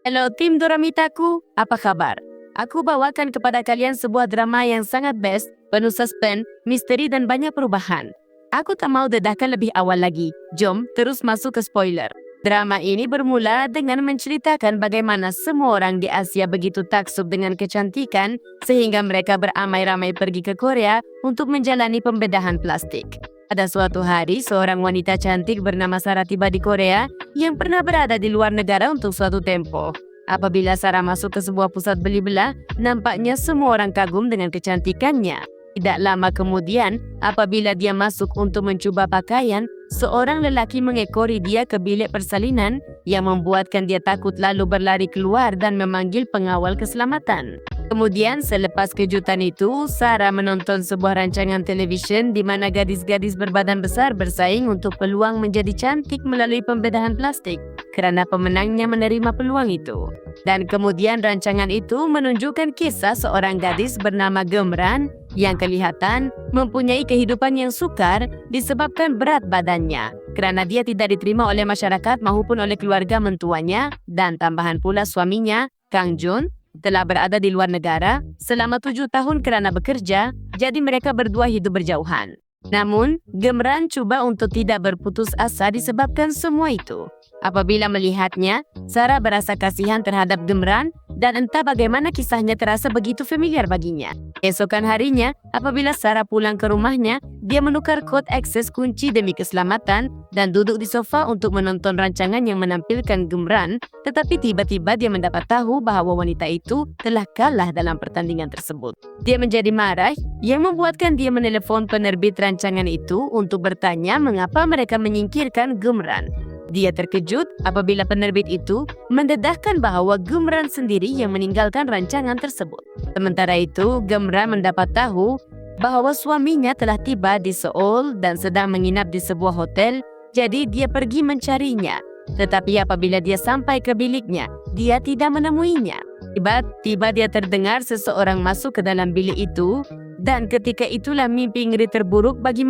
Hello tim Doramitaku, apa kabar? Aku bawakan kepada kalian sebuah drama yang sangat best, penuh suspense, misteri dan banyak perubahan. Aku tak mau dedahkan lebih awal lagi, jom terus masuk ke spoiler. Drama ini bermula dengan menceritakan bagaimana semua orang di Asia begitu taksub dengan kecantikan sehingga mereka beramai-ramai pergi ke Korea untuk menjalani pembedahan plastik. Pada suatu hari, seorang wanita cantik bernama Sarah tiba di Korea yang pernah berada di luar negara untuk suatu tempo. Apabila Sarah masuk ke sebuah pusat beli belah, nampaknya semua orang kagum dengan kecantikannya. Tidak lama kemudian, apabila dia masuk untuk mencuba pakaian, seorang lelaki mengekori dia ke bilik persalinan yang membuatkan dia takut lalu berlari keluar dan memanggil pengawal keselamatan. Kemudian selepas kejutan itu, Sarah menonton sebuah rancangan televisyen di mana gadis-gadis berbadan besar bersaing untuk peluang menjadi cantik melalui pembedahan plastik kerana pemenangnya menerima peluang itu. Dan kemudian rancangan itu menunjukkan kisah seorang gadis bernama Gemran yang kelihatan mempunyai kehidupan yang sukar disebabkan berat badannya kerana dia tidak diterima oleh masyarakat maupun oleh keluarga mentuanya dan tambahan pula suaminya, Kang Jun, telah berada di luar negara selama 7 tahun kerana bekerja, jadi mereka berdua hidup berjauhan. Namun, Gemran cuba untuk tidak berputus asa disebabkan semua itu. Apabila melihatnya, Sarah berasa kasihan terhadap Gemran dan entah bagaimana kisahnya terasa begitu familiar baginya. Esokan harinya, apabila Sarah pulang ke rumahnya, dia menukar kod akses kunci demi keselamatan dan duduk di sofa untuk menonton rancangan yang menampilkan Gemran, tetapi tiba-tiba dia mendapat tahu bahawa wanita itu telah kalah dalam pertandingan tersebut. Dia menjadi marah yang membuatkan dia menelpon penerbit rancangan itu untuk bertanya mengapa mereka menyingkirkan Gemran. Dia terkejut apabila penerbit itu mendedahkan bahawa Gemran sendiri yang meninggalkan rancangan tersebut. Sementara itu, Gemran mendapat tahu bahawa suaminya telah tiba di Seoul dan sedang menginap di sebuah hotel, jadi dia pergi mencarinya. Tetapi apabila dia sampai ke biliknya, dia tidak menemuinya. Tiba-tiba dia terdengar seseorang masuk ke dalam bilik itu dan ketika itulah mimpi ngeri terburuk bagi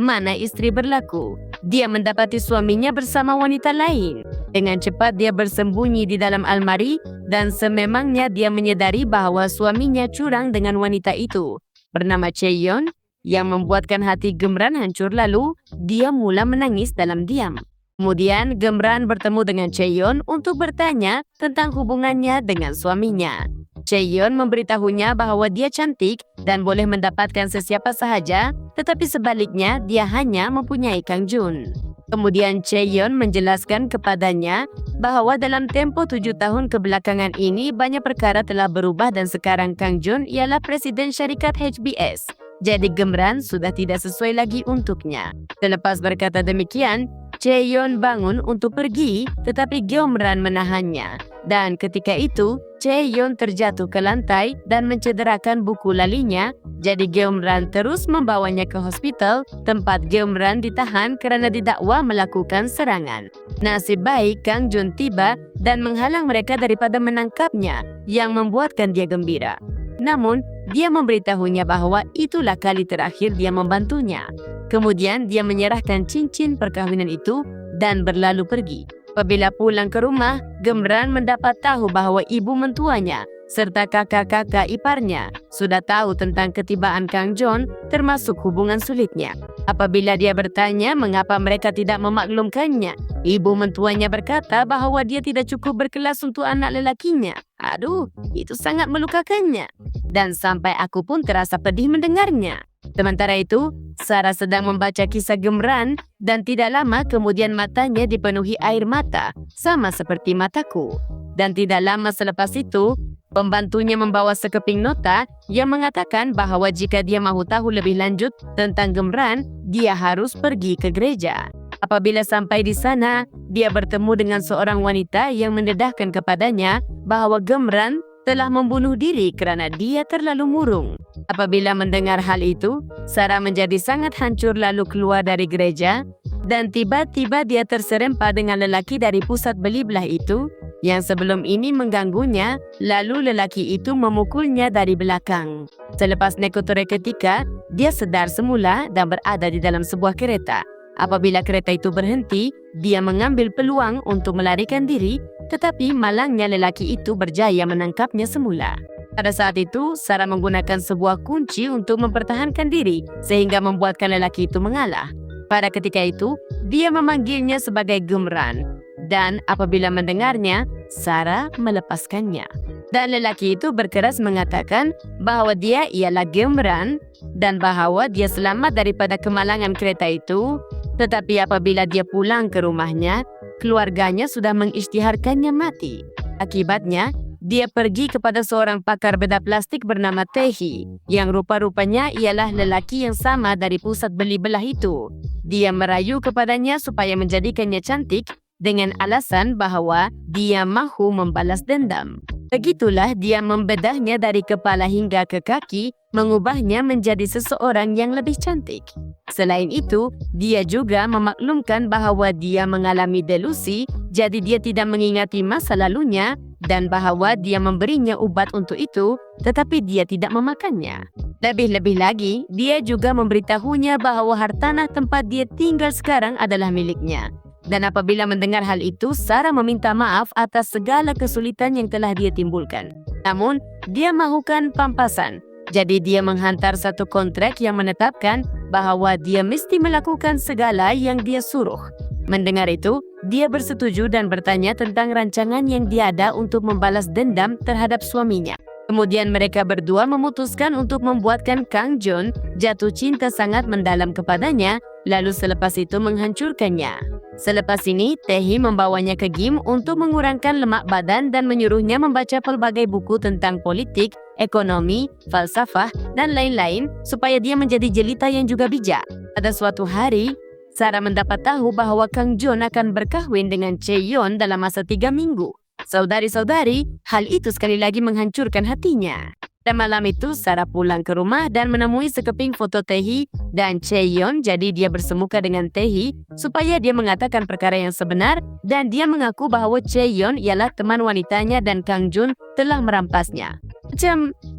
Mana istri berlaku. Dia mendapati suaminya bersama wanita lain. Dengan cepat dia bersembunyi di dalam almari dan sememangnya dia menyedari bahawa suaminya curang dengan wanita itu bernama Chaeyeon yang membuatkan hati Gemran hancur lalu dia mula menangis dalam diam. Kemudian Gemran bertemu dengan Chaeyeon untuk bertanya tentang hubungannya dengan suaminya. Chaeyeon memberitahunya bahawa dia cantik dan boleh mendapatkan sesiapa sahaja, tetapi sebaliknya dia hanya mempunyai Kang Jun. Kemudian Chaeyeon menjelaskan kepadanya bahawa dalam tempoh 7 tahun kebelakangan ini banyak perkara telah berubah dan sekarang Kang Jun ialah presiden syarikat HBS. Jadi Gemran sudah tidak sesuai lagi untuknya. Selepas berkata demikian, Chaeyeon bangun untuk pergi tetapi Gemran menahannya. Dan ketika itu, Chaeyeon terjatuh ke lantai dan mencederakan buku lalinya. Jadi Gemran terus membawanya ke hospital tempat Gemran ditahan kerana didakwa melakukan serangan. Nasib baik Kang Jun tiba dan menghalang mereka daripada menangkapnya yang membuatkan dia gembira. Namun, dia memberitahunya bahawa itulah kali terakhir dia membantunya. Kemudian dia menyerahkan cincin perkahwinan itu dan berlalu pergi. Apabila pulang ke rumah, Gemran mendapat tahu bahawa ibu mentuanya serta kakak-kakak iparnya sudah tahu tentang ketibaan Kang Jun termasuk hubungan sulitnya. Apabila dia bertanya mengapa mereka tidak memaklumkannya, ibu mentuanya berkata bahawa dia tidak cukup berkelas untuk anak lelakinya. Aduh, itu sangat melukakannya. Dan sampai aku pun terasa pedih mendengarnya. Sementara itu, Sarah sedang membaca kisah Gemran dan tidak lama kemudian matanya dipenuhi air mata, sama seperti mataku. Dan tidak lama selepas itu, pembantunya membawa sekeping nota yang mengatakan bahawa jika dia mahu tahu lebih lanjut tentang Gemran, dia harus pergi ke gereja. Apabila sampai di sana, dia bertemu dengan seorang wanita yang mendedahkan kepadanya bahawa Gemran telah membunuh diri kerana dia terlalu murung. Apabila mendengar hal itu, Sarah menjadi sangat hancur lalu keluar dari gereja dan tiba-tiba dia terserempak dengan lelaki dari pusat beli belah itu yang sebelum ini mengganggunya, lalu lelaki itu memukulnya dari belakang. Selepas nekotore ketika, dia sedar semula dan berada di dalam sebuah kereta. Apabila kereta itu berhenti, dia mengambil peluang untuk melarikan diri, tetapi malangnya lelaki itu berjaya menangkapnya semula. Pada saat itu, Sarah menggunakan sebuah kunci untuk mempertahankan diri sehingga membuatkan lelaki itu mengalah. Pada ketika itu, dia memanggilnya sebagai Gumran, dan apabila mendengarnya, Sarah melepaskannya. Dan lelaki itu berkeras mengatakan bahwa dia ialah Gumran dan bahwa dia selamat daripada kemalangan kereta itu. Tetapi apabila dia pulang ke rumahnya, keluarganya sudah mengisytiharkannya mati. Akibatnya, dia pergi kepada seorang pakar bedah plastik bernama Tehi, yang rupa-rupanya ialah lelaki yang sama dari pusat beli belah itu. Dia merayu kepadanya supaya menjadikannya cantik dengan alasan bahwa dia mahu membalas dendam. Begitulah dia membedahnya dari kepala hingga ke kaki, mengubahnya menjadi seseorang yang lebih cantik. Selain itu, dia juga memaklumkan bahwa dia mengalami delusi, jadi dia tidak mengingati masa lalunya, dan bahwa dia memberinya ubat untuk itu, tetapi dia tidak memakannya. Lebih-lebih lagi, dia juga memberitahunya bahwa hartanah tempat dia tinggal sekarang adalah miliknya. Dan apabila mendengar hal itu, Sarah meminta maaf atas segala kesulitan yang telah dia timbulkan. Namun, dia mahukan pampasan. Jadi dia menghantar satu kontrak yang menetapkan bahwa dia mesti melakukan segala yang dia suruh. Mendengar itu, dia bersetuju dan bertanya tentang rancangan yang dia ada untuk membalas dendam terhadap suaminya. Kemudian mereka berdua memutuskan untuk membuatkan Kang Jun jatuh cinta sangat mendalam kepadanya, lalu selepas itu menghancurkannya. Selepas ini, Taehi membawanya ke gym untuk mengurangkan lemak badan dan menyuruhnya membaca pelbagai buku tentang politik, ekonomi, falsafah, dan lain-lain supaya dia menjadi jelita yang juga bijak. Pada suatu hari, Sarah mendapat tahu bahwa Kang Jun akan berkahwin dengan Chaeyeon dalam masa 3 minggu. Saudari-saudari, hal itu sekali lagi menghancurkan hatinya. Pada malam itu, Sarah pulang ke rumah dan menemui sekeping foto Taehi dan Chaeyeon, jadi dia bersemuka dengan Taehi supaya dia mengatakan perkara yang sebenar, dan dia mengaku bahwa Chaeyeon ialah teman wanitanya dan Kang Jun telah merampasnya.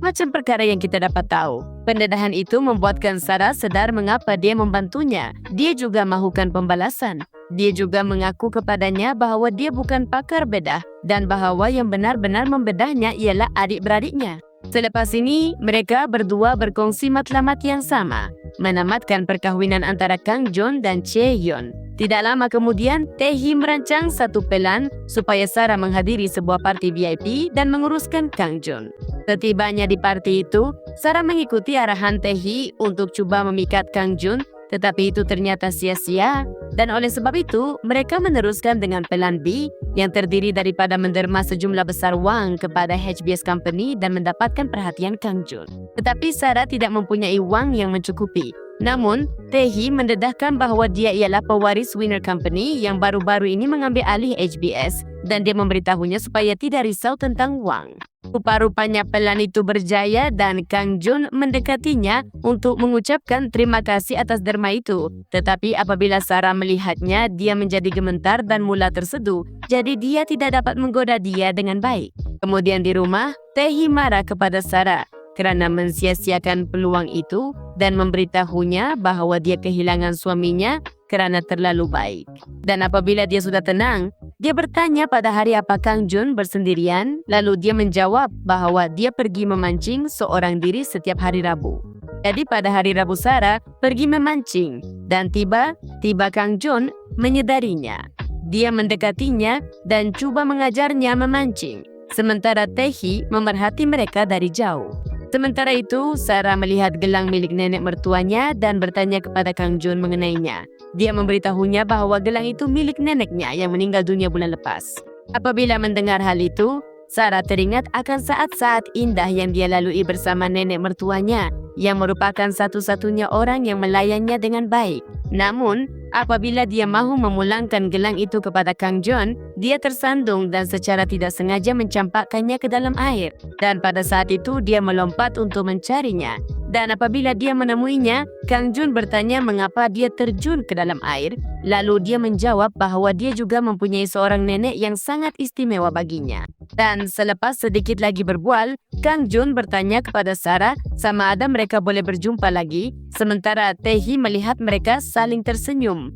Macam perkara yang kita dapat tahu. Pendedahan itu membuatkan Sarah sadar mengapa dia membantunya. Dia juga mahukan pembalasan. Dia juga mengaku kepadanya bahwa dia bukan pakar bedah dan bahwa yang benar-benar membedahnya ialah adik-beradiknya. Selepas ini, mereka berdua berkongsi matlamat yang sama, menamatkan perkahwinan antara Kang Jun dan Chaeyeon. Tidak lama kemudian, Taehi merancang satu pelan supaya Sarah menghadiri sebuah parti VIP dan menguruskan Kang Jun. Setibanya di parti itu, Sarah mengikuti arahan Taehi untuk coba memikat Kang Jun, tetapi itu ternyata sia-sia, dan oleh sebab itu, mereka meneruskan dengan pelan B yang terdiri daripada menderma sejumlah besar wang kepada HBS Company dan mendapatkan perhatian Kang Jun. Tetapi Sarah tidak mempunyai wang yang mencukupi. Namun, Taehi mendedahkan bahwa dia ialah pewaris Winner Company yang baru-baru ini mengambil alih HBS, dan dia memberitahunya supaya tidak risau tentang wang. Rupa-rupanya pelan itu berjaya dan Kang Jun mendekatinya untuk mengucapkan terima kasih atas derma itu. Tetapi apabila Sarah melihatnya, dia menjadi gemetar dan mula terseduh, jadi dia tidak dapat menggoda dia dengan baik. Kemudian di rumah, Taehi marah kepada Sarah kerana mensia-siakan peluang itu dan memberitahunya bahwa dia kehilangan suaminya kerana terlalu baik. Dan apabila dia sudah tenang, dia bertanya pada hari apa Kang Jun bersendirian, lalu dia menjawab bahwa dia pergi memancing seorang diri setiap hari Rabu. Jadi pada hari Rabu Sarah pergi memancing dan tiba-tiba Kang Jun menyedarinya. Dia mendekatinya dan cuba mengajarnya memancing, sementara Taehi memerhati mereka dari jauh. Sementara itu, Sarah melihat gelang milik nenek mertuanya dan bertanya kepada Kang Jun mengenainya. Dia memberitahunya bahwa gelang itu milik neneknya yang meninggal dunia bulan lepas. Apabila mendengar hal itu, Sarah teringat akan saat-saat indah yang dia lalui bersama nenek mertuanya, yang merupakan satu-satunya orang yang melayannya dengan baik. Namun, apabila dia mahu memulangkan gelang itu kepada Kang Jun, dia tersandung dan secara tidak sengaja mencampakkannya ke dalam air. Dan pada saat itu, dia melompat untuk mencarinya. Dan apabila dia menemuinya, Kang Jun bertanya mengapa dia terjun ke dalam air. Lalu dia menjawab bahwa dia juga mempunyai seorang nenek yang sangat istimewa baginya. Dan selepas sedikit lagi berbual, Kang Jun bertanya kepada Sarah sama ada mereka boleh berjumpa lagi, sementara Taehi melihat mereka saling tersenyum.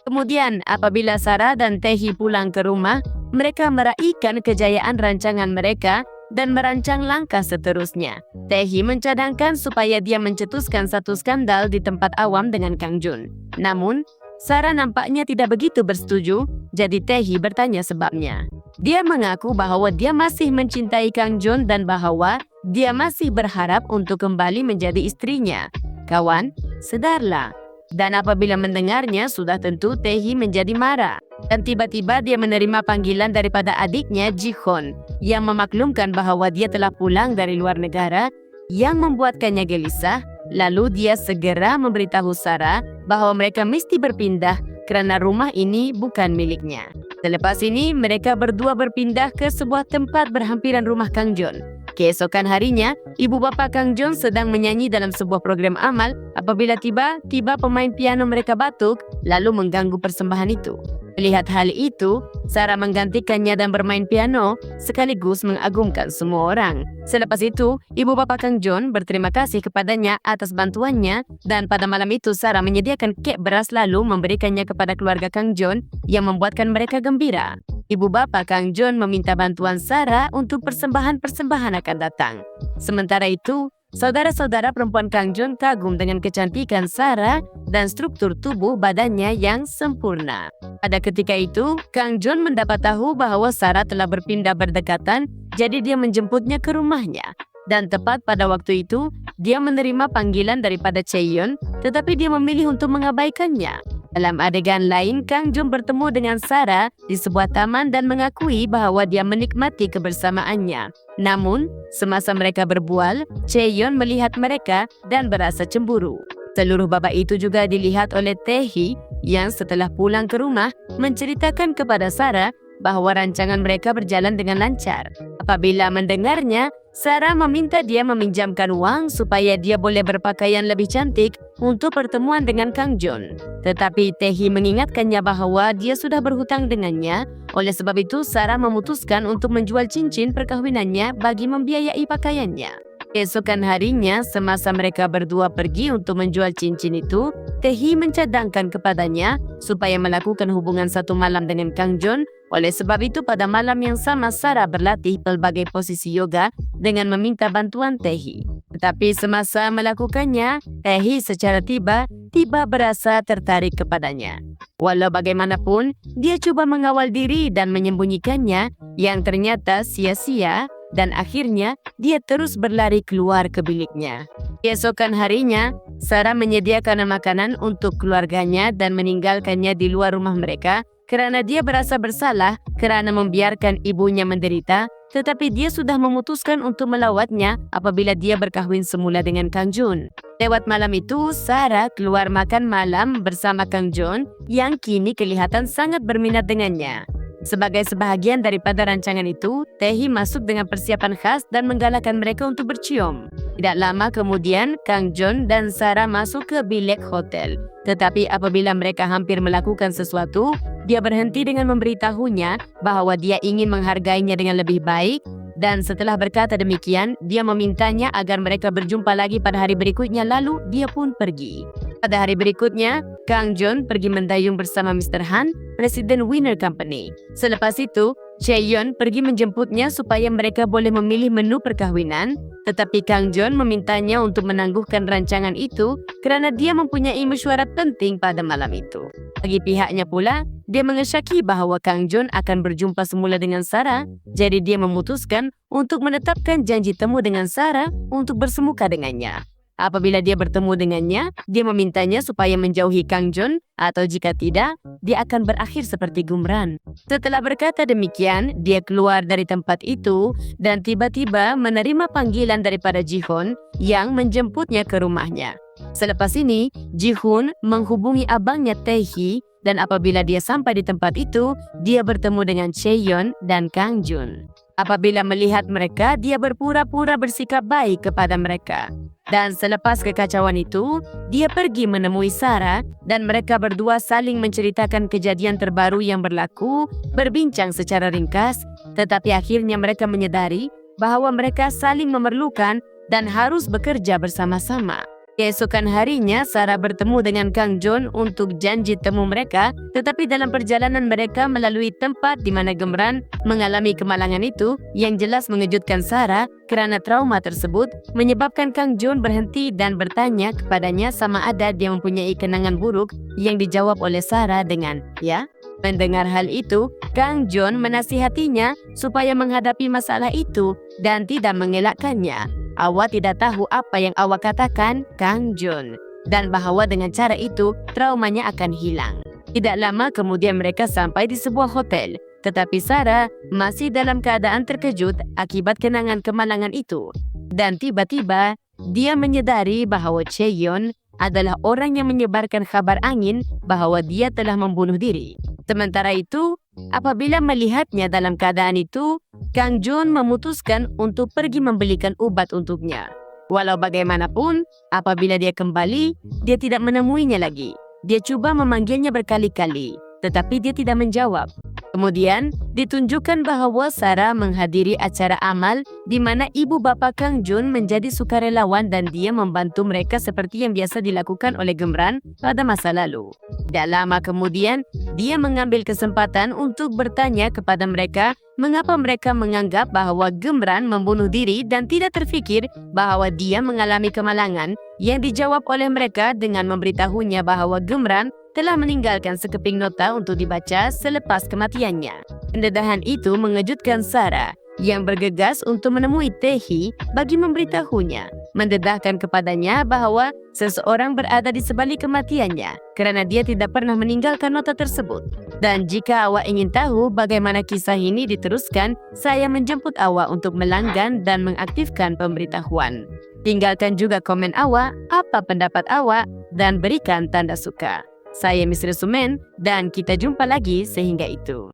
Kemudian apabila Sarah dan Taehi pulang ke rumah, mereka meraihkan kejayaan rancangan mereka dan merancang langkah seterusnya. Taehi mencadangkan supaya dia mencetuskan satu skandal di tempat awam dengan Kang Jun. Namun, Sarah nampaknya tidak begitu bersetuju, jadi Taehi bertanya sebabnya. Dia mengaku bahwa dia masih mencintai Kang Jun dan bahwa dia masih berharap untuk kembali menjadi istrinya. Kawan, sedarlah. Dan apabila mendengarnya, sudah tentu Taehi menjadi marah. Dan tiba-tiba dia menerima panggilan daripada adiknya Ji-hoon yang memaklumkan bahwa dia telah pulang dari luar negara yang membuatkannya gelisah. Lalu dia segera memberitahu Sarah bahwa mereka mesti berpindah kerana rumah ini bukan miliknya. Selepas ini, mereka berdua berpindah ke sebuah tempat berhampiran rumah Kang Jun. Keesokan harinya, ibu bapa Kang Jun sedang menyanyi dalam sebuah program amal apabila tiba-tiba pemain piano mereka batuk lalu mengganggu persembahan itu. Melihat hal itu, Sarah menggantikannya dan bermain piano sekaligus mengagumkan semua orang. Selepas itu, ibu bapa Kang Jun berterima kasih kepadanya atas bantuannya dan pada malam itu Sarah menyediakan kek beras lalu memberikannya kepada keluarga Kang Jun yang membuatkan mereka gembira. Ibu bapa Kang Jun meminta bantuan Sarah untuk persembahan-persembahan akan datang. Sementara itu, saudara-saudara perempuan Kang Jun kagum dengan kecantikan Sarah dan struktur tubuh badannya yang sempurna. Pada ketika itu, Kang Jun mendapat tahu bahwa Sarah telah berpindah berdekatan, jadi dia menjemputnya ke rumahnya. Dan tepat pada waktu itu, dia menerima panggilan daripada Chaeyoung, tetapi dia memilih untuk mengabaikannya. Dalam adegan lain, Kang Jun bertemu dengan Sarah di sebuah taman dan mengakui bahwa dia menikmati kebersamaannya. Namun, semasa mereka berbual, Chaeyoung melihat mereka dan berasa cemburu. Seluruh babak itu juga dilihat oleh Taehi yang setelah pulang ke rumah menceritakan kepada Sarah bahwa rancangan mereka berjalan dengan lancar. Apabila mendengarnya, Sarah meminta dia meminjamkan uang supaya dia boleh berpakaian lebih cantik untuk pertemuan dengan Kang Jun. Tetapi Taehi mengingatkannya bahwa dia sudah berhutang dengannya. Oleh sebab itu, Sarah memutuskan untuk menjual cincin perkahwinannya bagi membiayai pakaiannya. Keesokan harinya, semasa mereka berdua pergi untuk menjual cincin itu, Taehi mencadangkan kepadanya supaya melakukan hubungan satu malam dengan Kang Jun. Oleh sebab itu, pada malam yang sama, Sarah berlatih pelbagai posisi yoga dengan meminta bantuan Taehi. Tetapi semasa melakukannya, Taehi secara tiba-tiba berasa tertarik kepadanya. Walau bagaimanapun, dia coba mengawal diri dan menyembunyikannya yang ternyata sia-sia. Dan akhirnya, dia terus berlari keluar ke biliknya. Keesokan harinya, Sarah menyediakan makanan untuk keluarganya dan meninggalkannya di luar rumah mereka kerana dia berasa bersalah kerana membiarkan ibunya menderita, tetapi dia sudah memutuskan untuk melawatnya apabila dia berkahwin semula dengan Kang Jun. Lewat malam itu, Sarah keluar makan malam bersama Kang Jun yang kini kelihatan sangat berminat dengannya. Sebagai sebahagian daripada rancangan itu, Taehi masuk dengan persiapan khas dan menggalakkan mereka untuk bercium. Tidak lama kemudian, Kang Jun dan Sarah masuk ke bilik hotel. Tetapi apabila mereka hampir melakukan sesuatu, dia berhenti dengan memberitahunya bahwa dia ingin menghargainya dengan lebih baik. Dan setelah berkata demikian, dia memintanya agar mereka berjumpa lagi pada hari berikutnya lalu dia pun pergi. Pada hari berikutnya, Kang Jun pergi mendayung bersama Mr. Han, Presiden Winner Company. Selepas itu, Chaeyoung pergi menjemputnya supaya mereka boleh memilih menu perkahwinan, tetapi Kang Jun memintanya untuk menangguhkan rancangan itu kerana dia mempunyai mesyuarat penting pada malam itu. Bagi pihaknya pula, dia mengesyaki bahawa Kang Jun akan berjumpa semula dengan Sarah, jadi dia memutuskan untuk menetapkan janji temu dengan Sarah untuk bersemuka dengannya. Apabila dia bertemu dengannya, dia memintanya supaya menjauhi Kang Jun atau jika tidak, dia akan berakhir seperti Gumran. Setelah berkata demikian, dia keluar dari tempat itu dan tiba-tiba menerima panggilan daripada Ji-hoon yang menjemputnya ke rumahnya. Selepas ini, Ji-hoon menghubungi abangnya Taehi dan apabila dia sampai di tempat itu, dia bertemu dengan Chaeyoung dan Kang Jun. Apabila melihat mereka, dia berpura-pura bersikap baik kepada mereka. Dan selepas kekacauan itu, dia pergi menemui Sarah dan mereka berdua saling menceritakan kejadian terbaru yang berlaku, berbincang secara ringkas, tetapi akhirnya mereka menyadari bahawa mereka saling memerlukan dan harus bekerja bersama-sama. Keesokan harinya, Sarah bertemu dengan Kang John untuk janji temu mereka, tetapi dalam perjalanan mereka melalui tempat di mana Gemran mengalami kemalangan itu, yang jelas mengejutkan Sarah kerana trauma tersebut menyebabkan Kang John berhenti dan bertanya kepadanya sama ada dia mempunyai kenangan buruk, yang dijawab oleh Sarah dengan, "Ya." Mendengar hal itu, Kang John menasihatinya supaya menghadapi masalah itu dan tidak mengelakkannya. "Awak tidak tahu apa yang awak katakan, Kang John, dan bahawa dengan cara itu, traumanya akan hilang." Tidak lama kemudian mereka sampai di sebuah hotel, tetapi Sarah masih dalam keadaan terkejut akibat kenangan kemalangan itu. Dan tiba-tiba, dia menyedari bahawa Chaeyeon adalah orang yang menyebarkan kabar angin bahawa dia telah membunuh diri. Sementara itu, apabila melihatnya dalam keadaan itu, Kang John memutuskan untuk pergi membelikan ubat untuknya. Walau bagaimanapun, apabila dia kembali, dia tidak menemuinya lagi. Dia cuba memanggilnya berkali-kali, tetapi dia tidak menjawab. Kemudian, ditunjukkan bahawa Sarah menghadiri acara amal di mana ibu bapa Kang John menjadi sukarelawan dan dia membantu mereka seperti yang biasa dilakukan oleh Gemran pada masa lalu. Tak lama kemudian, dia mengambil kesempatan untuk bertanya kepada mereka mengapa mereka menganggap bahawa Gemran membunuh diri dan tidak terfikir bahawa dia mengalami kemalangan, yang dijawab oleh mereka dengan memberitahunya bahawa Gemran telah meninggalkan sekeping nota untuk dibaca selepas kematiannya. Pendedahan itu mengejutkan Sarah, yang bergegas untuk menemui Tae-hee bagi memberitahunya, mendedahkan kepadanya bahawa seseorang berada di sebalik kematiannya kerana dia tidak pernah meninggalkan nota tersebut. "Dan jika awak ingin tahu bagaimana kisah ini diteruskan, saya menjemput awak untuk melanggan dan mengaktifkan pemberitahuan. Tinggalkan juga komen awak, apa pendapat awak, dan berikan tanda suka. Saya Miss Resumen dan kita jumpa lagi sehingga itu."